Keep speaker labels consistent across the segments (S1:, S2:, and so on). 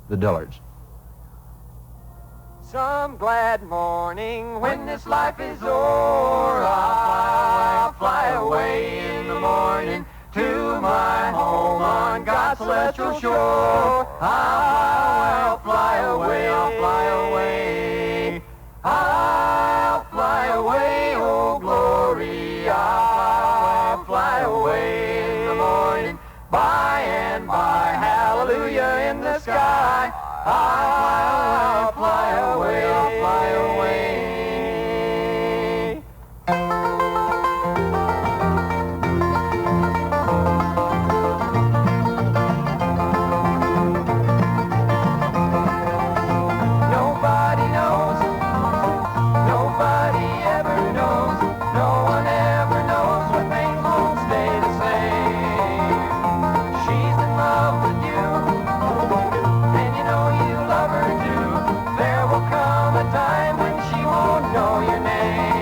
S1: the Dillards.
S2: Some glad morning when this life is o'er, I'll fly away in the morning to my home on God's celestial shore. I'll fly away, I'll fly away, I'll fly away, oh glory, I'll fly away in the morning, by and by, hallelujah in the sky. I'll fly away, I'll fly away. Nobody knows, nobody ever knows, no one ever knows when things won't stay the same. She's in love with you, and you know you love her too. There will come a time when she won't know your name.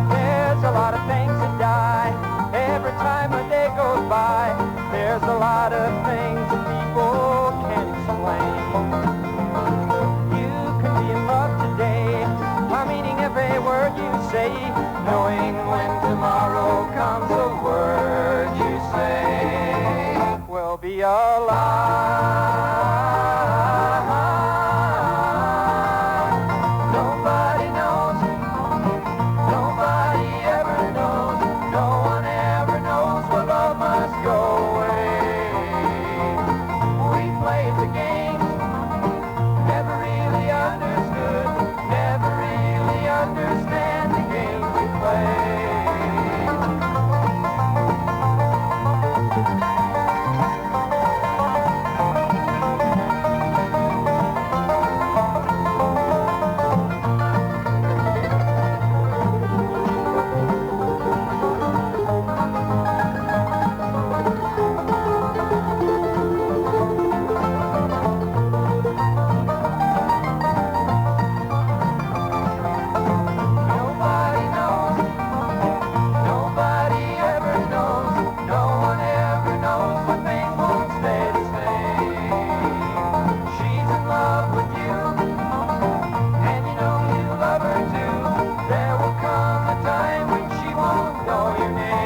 S2: There's a lot of things that die every time a day goes by. There's a lot of things that people can't explain. You can be in love today by meaning every word you say, knowing when tomorrow comes the word you say will be a lie. Nobody knows, nobody ever knows, no one ever knows where love must go away. We played the game, never really understood, never really understand the games we play. Nobody knows, nobody ever knows, no one ever knows when things won't stay the same. She's in love with you, and you know you love her too. There will come a time when she won't know your name.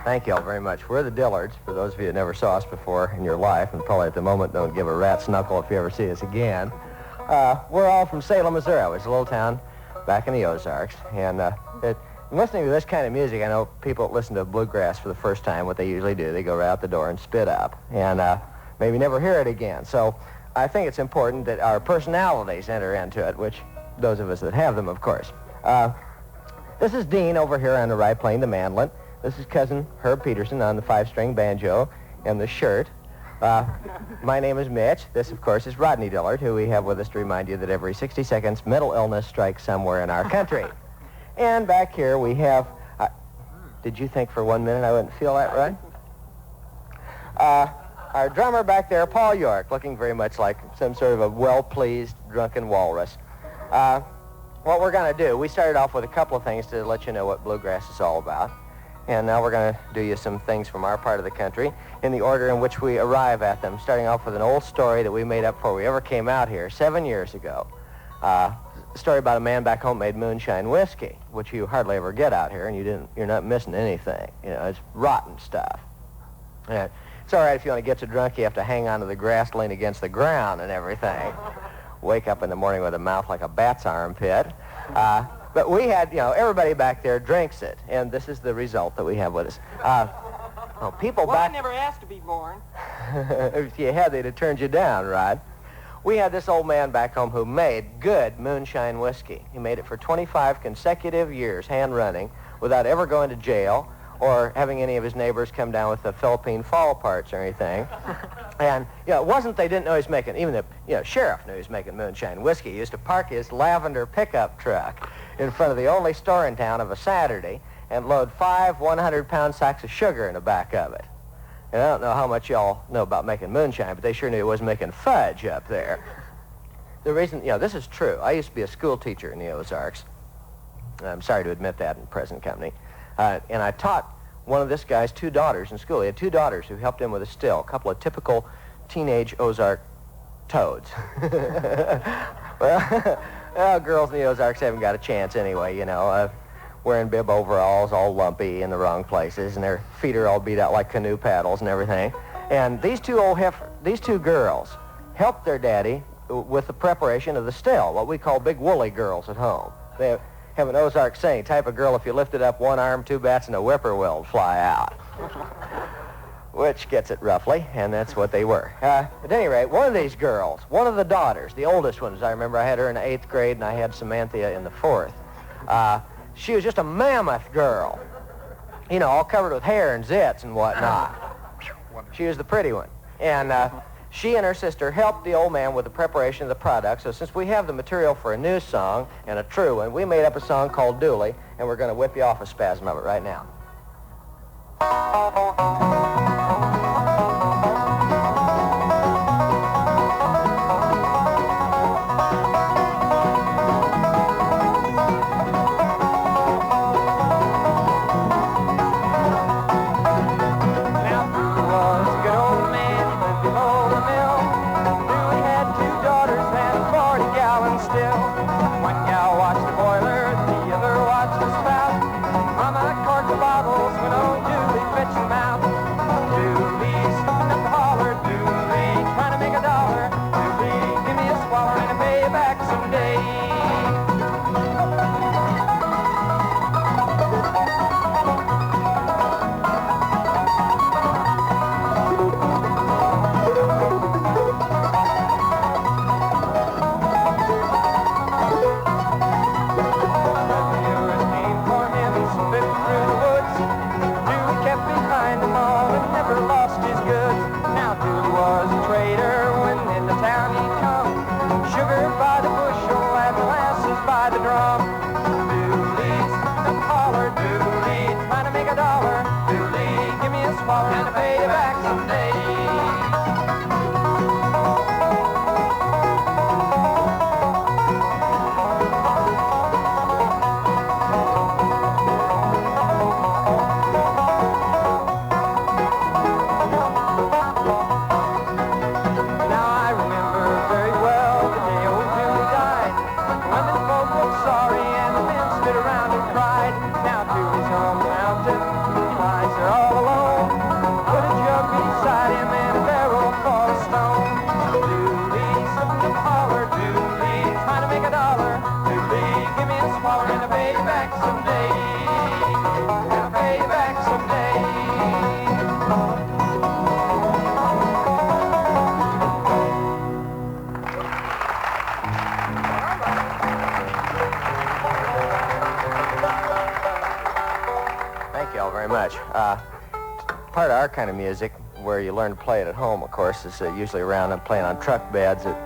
S3: Thank you all very much. We're the Dillards, for those of you that never saw us before in your life, and probably at the moment don't give a rat's knuckle if you ever see us again. We're all from Salem, Missouri, which is a little town back in the Ozarks. And listening to this kind of music, I know people that listen to bluegrass for the first time, what they usually do, they go right out the door and spit up, and maybe never hear it again. So I think it's important that our personalities enter into it, which those of us that have them, of course. This is Dean over here on the right playing the mandolin. This is cousin Herb Pedersen on the 5-string banjo and the shirt. My name is Mitch. This, of course, is Rodney Dillard, who we have with us to remind you that every 60 seconds, mental illness strikes somewhere in our country. And back here we have... did you think for 1 minute I wouldn't feel that right? Our drummer back there, Paul York, looking very much like some sort of a well-pleased, drunken walrus. What we're going to do, we started off with a couple of things to let you know what bluegrass is all about. And now we're going to do you some things from our part of the country in the order in which we arrive at them, starting off with an old story that we made up before we ever came out here 7 years ago. A story about a man back home made moonshine whiskey, which you hardly ever get out here, and you're not missing anything. You know, it's rotten stuff. And it's all right if you want to get so drunk you have to hang onto the grass, lean against the ground and everything. Wake up in the morning with a mouth like a bat's armpit. But we had, everybody back there drinks it, and this is the result that we have with us. People
S2: Well,
S3: back...
S2: I never asked to be born.
S3: If you had, they'd have turned you down, Rod. We had this old man back home who made good moonshine whiskey. He made it for 25 consecutive years, hand-running, without ever going to jail or having any of his neighbors come down with the Philippine fall parts or anything. And, it wasn't they didn't know he was making, even the, sheriff knew he was making moonshine whiskey. He used to park his lavender pickup truck in front of the only store in town of a Saturday and load 5 100-pound sacks of sugar in the back of it. And I don't know how much y'all know about making moonshine, but they sure knew it was making fudge up there. The reason, this is true. I used to be a school teacher in the Ozarks. I'm sorry to admit that in present company. And I taught one of this guy's 2 daughters in school. He had 2 daughters who helped him with a still, a couple of typical teenage Ozark toads. Well, girls in the Ozarks haven't got a chance anyway, wearing bib overalls, all lumpy in the wrong places, and their feet are all beat out like canoe paddles and everything. And these 2 girls helped their daddy with the preparation of the still, what we call big woolly girls at home. They have an Ozark saying, type of girl, if you lifted up 1 arm, 2 bats, and a whippoorwill would fly out. Which gets it roughly, and that's what they were. At any rate, one of these girls, one of the daughters, the oldest ones, I remember I had her in the 8th grade, and I had Samantha in the 4th. She was just a mammoth girl, all covered with hair and zits and whatnot. She was the pretty one. And she and her sister helped the old man with the preparation of the product. So since we have the material for a new song and a true one, we made up a song called Dooley, and we're going to whip you off a spasm of it right now. Part of our kind of music, where you learn to play it at home, of course, is usually around and playing on truck beds at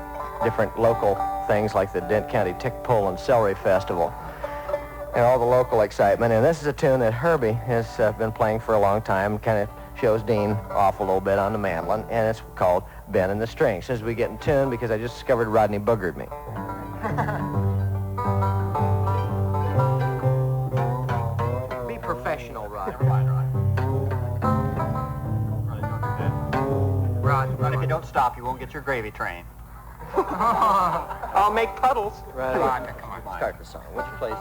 S3: different local things like the Dent County Tick Pull and Celery Festival and all the local excitement. And this is a tune that Herbie has been playing for a long time, kind of shows Dean off a little bit on the mandolin, and it's called Bending the Strings. As we get in tune, because I just discovered Rodney boogered me. Be professional, Rod.
S1: Never mind, Rod.
S3: Rod,
S1: If you don't stop, you won't get your gravy train.
S3: I'll make puddles. Right.
S1: Come on.
S3: Start the song, would you please?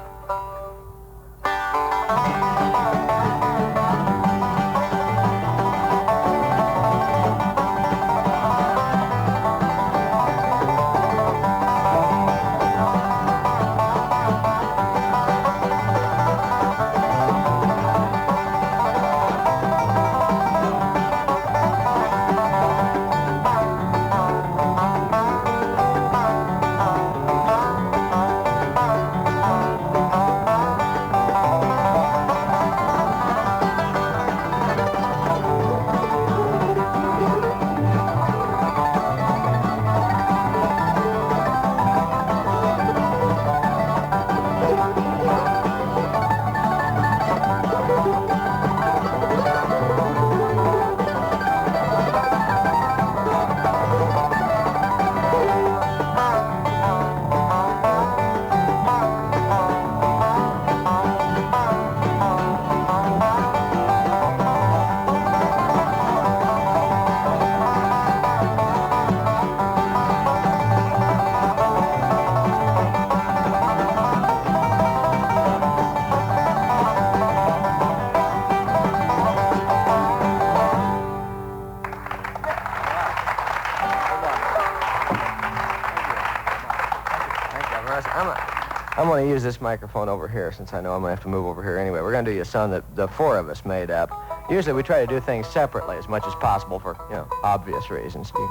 S3: I'm going to use this microphone over here since I know I'm going to have to move over here anyway. We're going to do you a song that the four of us made up. Usually we try to do things separately as much as possible for, obvious reasons. You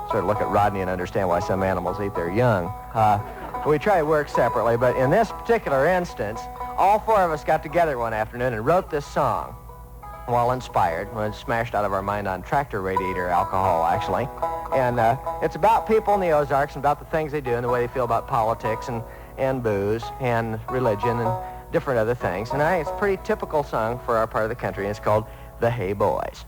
S3: sort of look at Rodney and understand why some animals eat their young. We try to work separately, but in this particular instance, all four of us got together one afternoon and wrote this song while inspired, when it's smashed out of our mind on tractor radiator alcohol, actually. And it's about people in the Ozarks and about the things they do and the way they feel about politics and booze and religion and different other things. And it's a pretty typical song for our part of the country, and it's called The Hey Boys.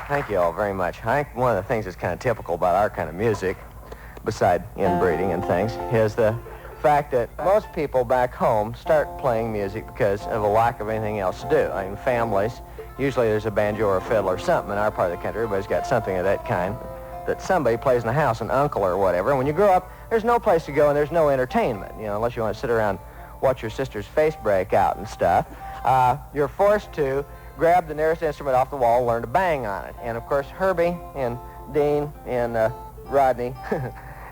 S3: Thank you all very much. I think one of the things that's kind of typical about our kind of music, beside inbreeding and things, is the fact that most people back home start playing music because of a lack of anything else to do. I mean, families, usually there's a banjo or a fiddle or something in our part of the country. Everybody's got something of that kind that somebody plays in the house, an uncle or whatever. And when you grow up, there's no place to go and there's no entertainment, unless you want to sit around, watch your sister's face break out and stuff. You're forced to grab the nearest instrument off the wall and learn to bang on it. And, of course, Herbie and Dean and Rodney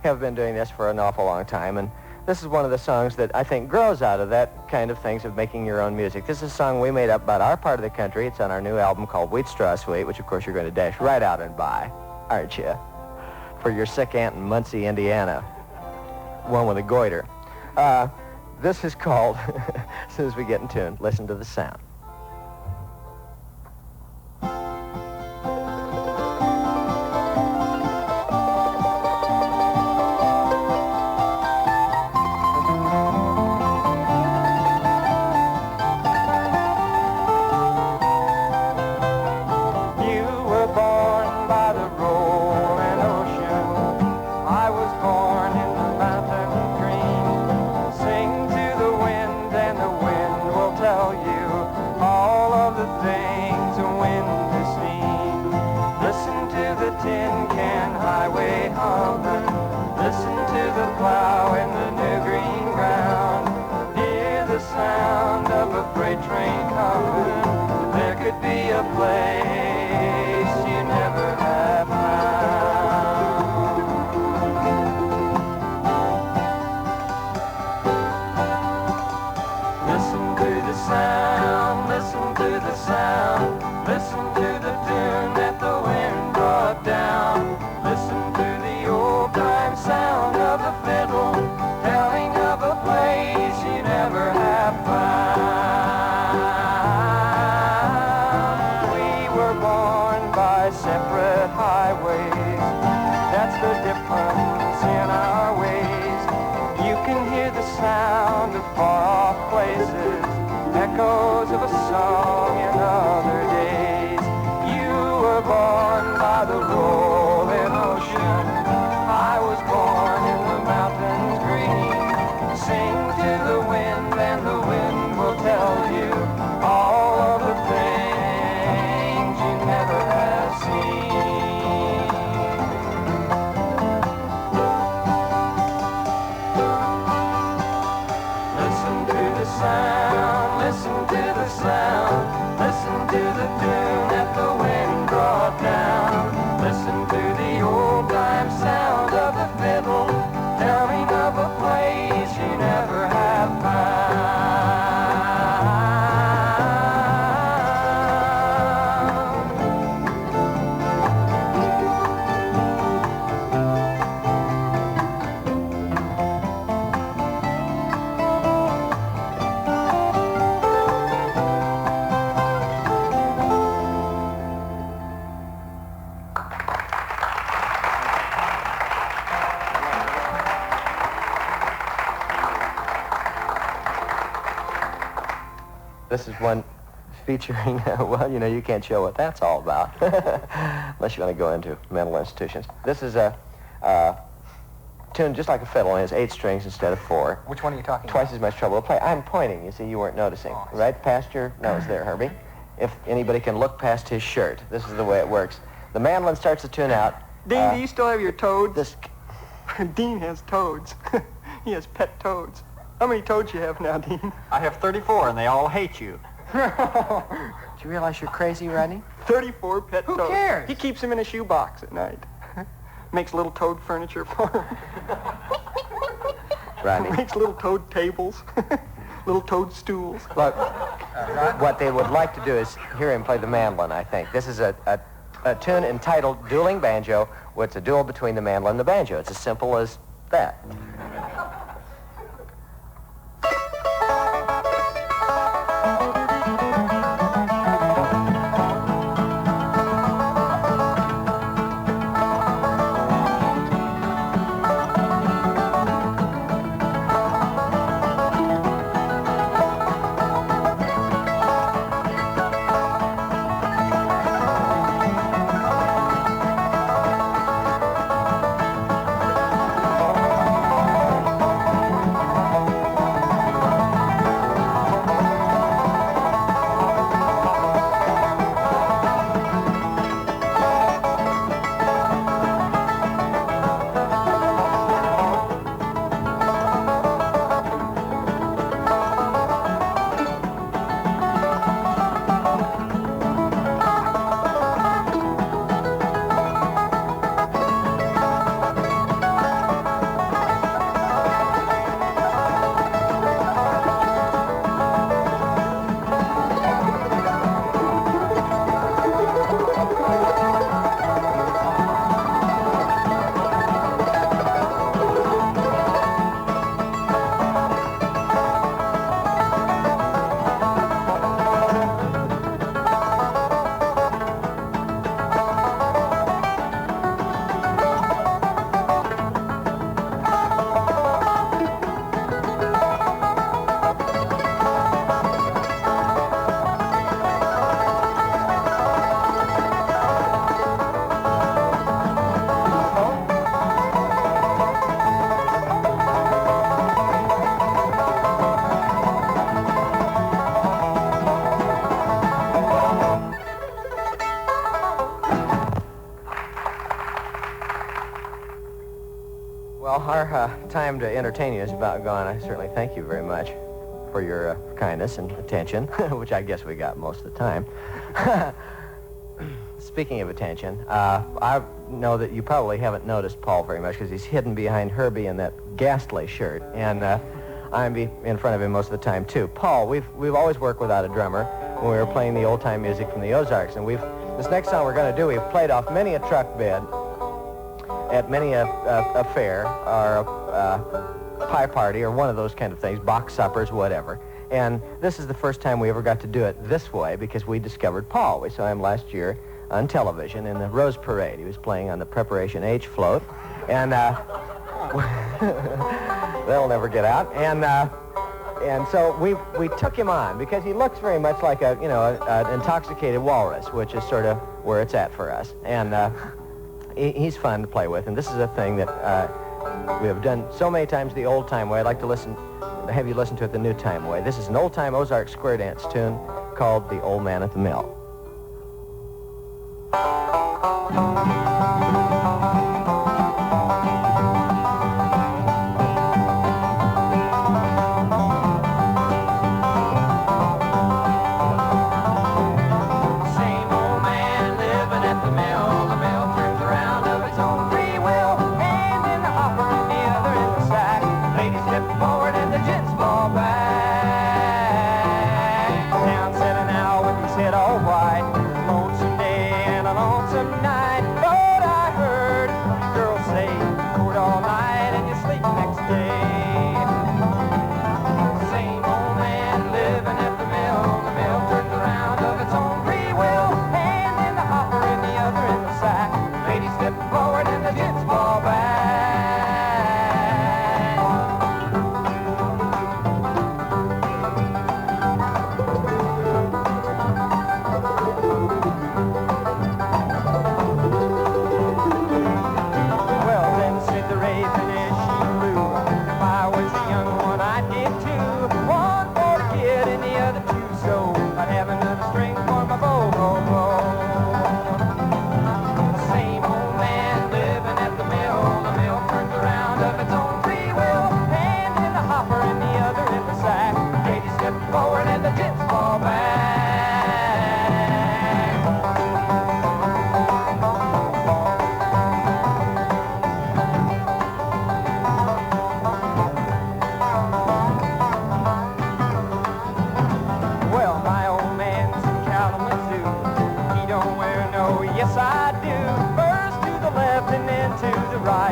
S3: have been doing this for an awful long time. And this is one of the songs that I think grows out of that kind of things of making your own music. This is a song we made up about our part of the country. It's on our new album called Wheat Straw Sweet, which, of course, you're going to dash right out and buy, aren't you? For your sick aunt in Muncie, Indiana. One with a goiter. This is called, as soon as we get in tune, Listen to the Sound. This is one featuring, well, you know, you can't show what that's all about unless you want to go into mental institutions. This is a tune just like a fiddle, and it's 8 strings instead of 4.
S1: Which one are you talking
S3: Twice as much trouble to play. I'm pointing, you see, you weren't noticing.
S1: Oh,
S3: Right past your nose there, Herbie. If anybody can look past his shirt, this is the way it works. The mandolin starts the tune out.
S4: Dean, do you still have your toads?
S3: This,
S4: Dean has toads. He has pet toads. How many toads you have now, Dean?
S1: I have 34, and they all hate you.
S3: do you realize you're crazy, Rodney?
S4: 34 pet
S3: Who
S4: toads.
S3: cares?
S4: He keeps them in a shoebox at night. Makes little toad furniture for him.
S3: Rodney.
S4: Makes little toad tables. Little toad stools.
S3: Look, what they would like to do is hear him play the mandolin, I think. This is a tune entitled Dueling Banjo, where it's a duel between the mandolin and the banjo. It's as simple as that. Well, our time to entertain you is about gone. I certainly thank you very much for your kindness and attention, which I guess we got most of the time. Speaking of attention, I know that you probably haven't noticed Paul very much because he's hidden behind Herbie in that ghastly shirt, and I'm in front of him most of the time too. Paul, we've always worked without a drummer when we were playing the old-time music from the Ozarks, and this next song we're going to do, we've played off many a truck bed at many a fair or a pie party or one of those kind of things, box suppers, whatever. And this is the first time we ever got to do it this way because we discovered Paul. We saw him last year on television in the Rose Parade. He was playing on the Preparation H float, and they'll never get out. And so we took him on because he looks very much like an intoxicated walrus, which is sort of where it's at for us. And he's fun to play with, and this is a thing that we have done so many times the old-time way. I'd like to have you listen to it the new-time way. This is an old-time Ozark square dance tune called The Old Man at the Mill. All white, lonesome day and a lonesome night. Oh!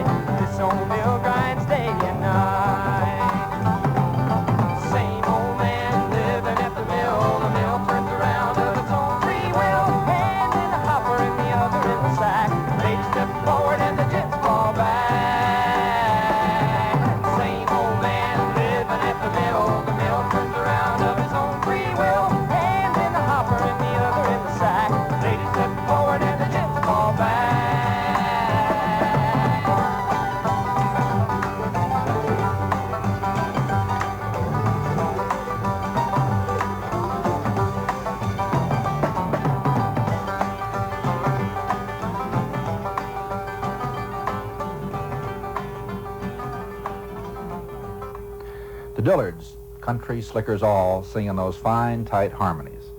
S2: right. This old mill grinds day and night. Same old man living at the mill turns around of its own free will. Hand in the hopper and the other in the sack. Ladies step forward and the gents fall back. Same old man living at the mill turns around of its own free will. Hand in the hopper and the other in the sack. Ladies step forward and the gents fall back.
S5: The Dillards, country slickers all, singing those fine, tight harmonies.